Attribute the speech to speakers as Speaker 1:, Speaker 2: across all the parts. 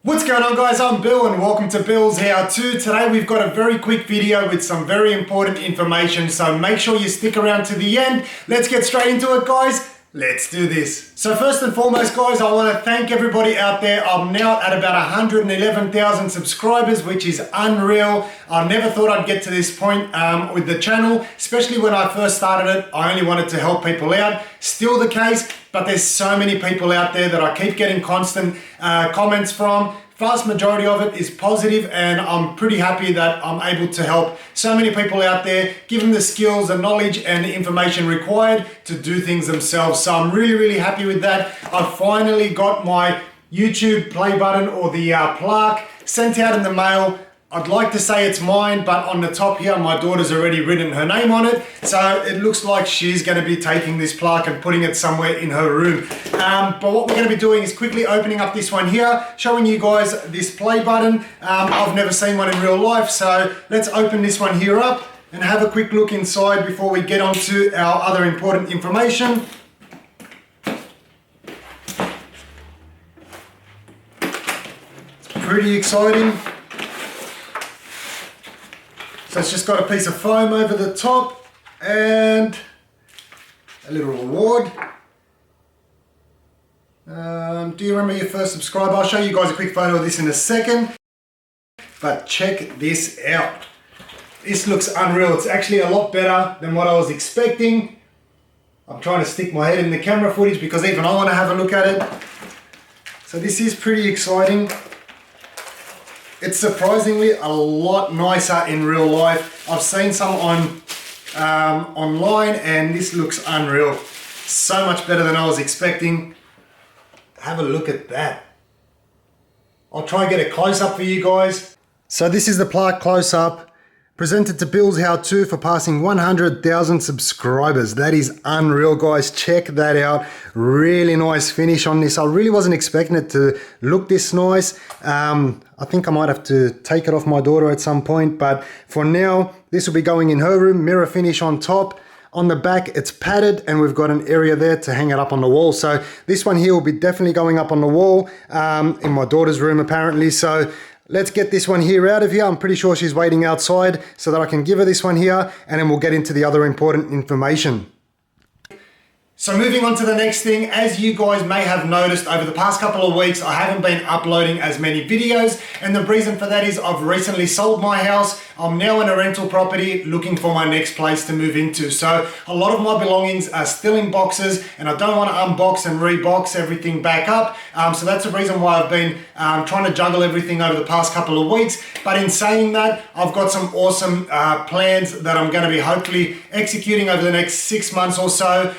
Speaker 1: What's going on, guys? I'm Bill and welcome to Bill's How-To. Today we've got a very quick video with some very important information, so make sure you stick around to the end. Let's get straight into it, guys. Let's do this. So first and foremost, guys, I want to thank everybody out there. I'm now at about 111,000 subscribers, which is unreal. I never thought I'd get to this point with the channel, especially when I first started it. I only wanted to help people out. Still the case, but there's so many people out there that I keep getting constant comments from. Vast majority of it is positive, and I'm pretty happy that I'm able to help so many people out there, give them the skills, the knowledge and the information required to do things themselves. So I'm really happy with that. I finally got my YouTube play button, or the plaque, sent out in the mail. I'd like to say it's mine, but on the top here, my daughter's already written her name on it. So it looks like she's going to be taking this plaque and putting it somewhere in her room. But what we're going to be doing is quickly opening up this one here, showing you guys this play button. I've never seen one in real life, so let's open this one here up and have a quick look inside before we get on to our other important information. It's pretty exciting. So it's just got a piece of foam over the top and a little reward. Do you remember your first subscriber? I'll show you guys a quick photo of this in a second. But check this out. This looks unreal. It's actually a lot better than what I was expecting. I'm trying to stick my head in the camera footage because even I want to have a look at it. So this is pretty exciting. It's surprisingly a lot nicer in real life. I've seen some on online and this looks unreal. So much better than I was expecting. Have a look at that. I'll try and get a close-up for you guys. So this is the plaque close-up, presented to Bill's How-To for passing 100,000 subscribers. That is unreal, guys. Check that out. Really nice finish on this. I really wasn't expecting it to look this nice. I think I might have to take it off my daughter at some point, but for now, this will be going in her room. Mirror finish on top. On the back, it's padded, and we've got an area there to hang it up on the wall. So this one here will be definitely going up on the wall in my daughter's room, apparently. So let's get this one here out of here. I'm pretty sure she's waiting outside so that I can give her this one here, and then we'll get into the other important information. So moving on to the next thing, as you guys may have noticed over the past couple of weeks, I haven't been uploading as many videos, and the reason for that is I've recently sold my house. I'm now in a rental property looking for my next place to move into. So a lot of my belongings are still in boxes, and I don't want to unbox and rebox everything back up. So that's the reason why I've been trying to juggle everything over the past couple of weeks. But in saying that, I've got some awesome plans that I'm going to be hopefully executing over the next 6 months or so.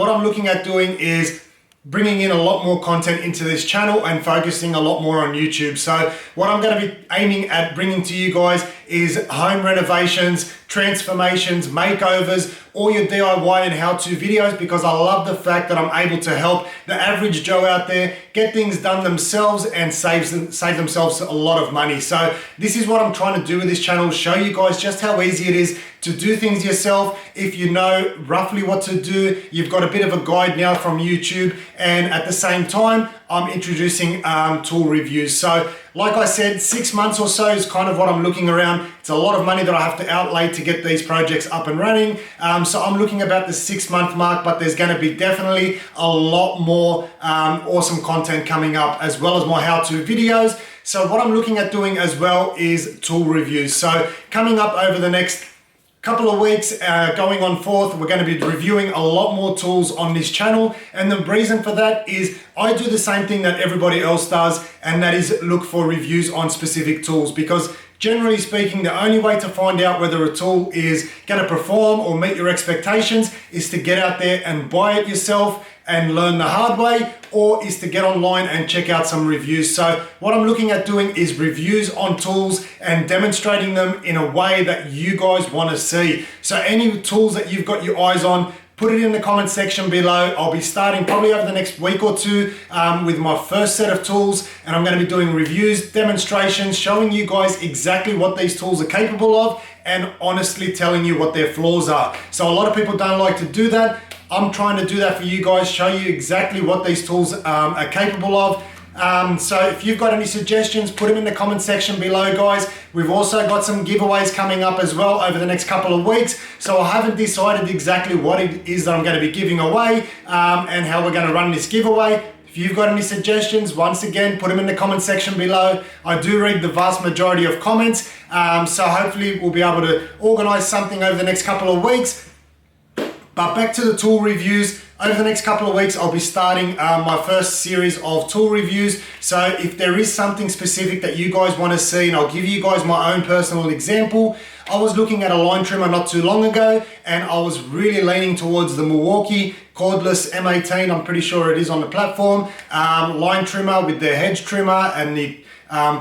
Speaker 1: What I'm looking at doing is bringing in a lot more content into this channel and focusing a lot more on YouTube. So what I'm going to be aiming at bringing to you guys is home renovations, transformations, makeovers, all your DIY and how-to videos, because I love the fact that I'm able to help the average Joe out there get things done themselves and save themselves a lot of money. So this is what I'm trying to do with this channel, show you guys just how easy it is to do things yourself. If you know roughly what to do, you've got a bit of a guide now from YouTube, and at the same time, I'm introducing tool reviews. So like I said, 6 months or so is kind of what I'm looking around. It's a lot of money that I have to outlay to get these projects up and running. So I'm looking about the 6-month mark, but there's going to be definitely a lot more awesome content coming up, as well as my how-to videos. So what I'm looking at doing as well is tool reviews. So coming up over the next couple of weeks, going on forth, we're going to be reviewing a lot more tools on this channel, and the reason for that is I do the same thing that everybody else does, and that is look for reviews on specific tools, because generally speaking, the only way to find out whether a tool is going to perform or meet your expectations is to get out there and buy it yourself and learn the hard way, or is to get online and check out some reviews. So what I'm looking at doing is reviews on tools and demonstrating them in a way that you guys want to see. So any tools that you've got your eyes on, put it in the comment section below. I'll be starting probably over the next week or two with my first set of tools, and I'm going to be doing reviews, demonstrations, showing you guys exactly what these tools are capable of, and honestly telling you what their flaws are. So a lot of people don't like to do that. I'm trying to do that for you guys, show you exactly what these tools are capable of. So if you've got any suggestions, put them in the comment section below, guys. We've also got some giveaways coming up as well over the next couple of weeks. So I haven't decided exactly what it is that I'm going to be giving away and how we're going to run this giveaway. If you've got any suggestions, once again, put them in the comment section below. I do read the vast majority of comments, so hopefully we'll be able to organize something over the next couple of weeks. But back to the tool reviews. Over the next couple of weeks, I'll be starting my first series of tool reviews. So if there is something specific that you guys want to see, and I'll give you guys my own personal example. I was looking at a line trimmer not too long ago, and I was really leaning towards the Milwaukee cordless M18, I'm pretty sure it is on the platform, line trimmer with the hedge trimmer and the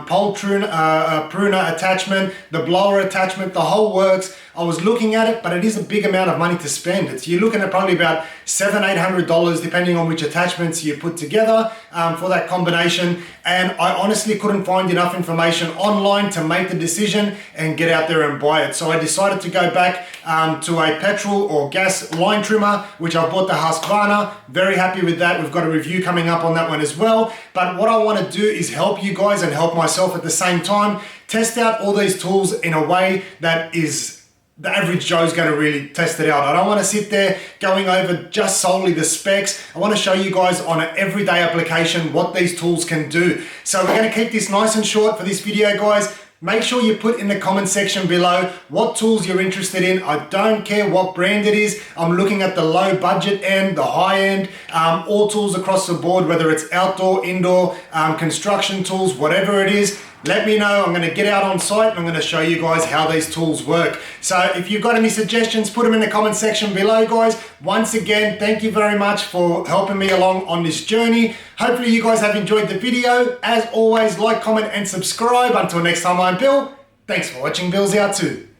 Speaker 1: pole pruner attachment, the blower attachment, the whole works. I was looking at it, but it is a big amount of money to spend. You're looking at probably about $700-800 depending on which attachments you put together for that combination. And I honestly couldn't find enough information online to make the decision and get out there and buy it. So I decided to go back to a petrol or gas line trimmer, which I bought the Husqvarna. Very happy with that. We've got a review coming up on that one as well. But what I want to do is help you guys and help myself at the same time. Test out all these tools in a way that is the average Joe's going to really test it out. I don't want to sit there going over just solely the specs. I want to show you guys on an everyday application what these tools can do. So we're going to keep this nice and short for this video, guys. Make sure you put in the comment section below what tools you're interested in. I don't care what brand it is. I'm looking at the low budget end, the high end, all tools across the board, whether it's outdoor, indoor, construction tools, whatever it is. Let me know. I'm going to get out on site and I'm going to show you guys how these tools work. So if you've got any suggestions, put them in the comment section below, guys. Once again, thank you very much for helping me along on this journey. Hopefully you guys have enjoyed the video. As always, like, comment and subscribe. Until next time, I'm Bill. Thanks for watching Billshowto.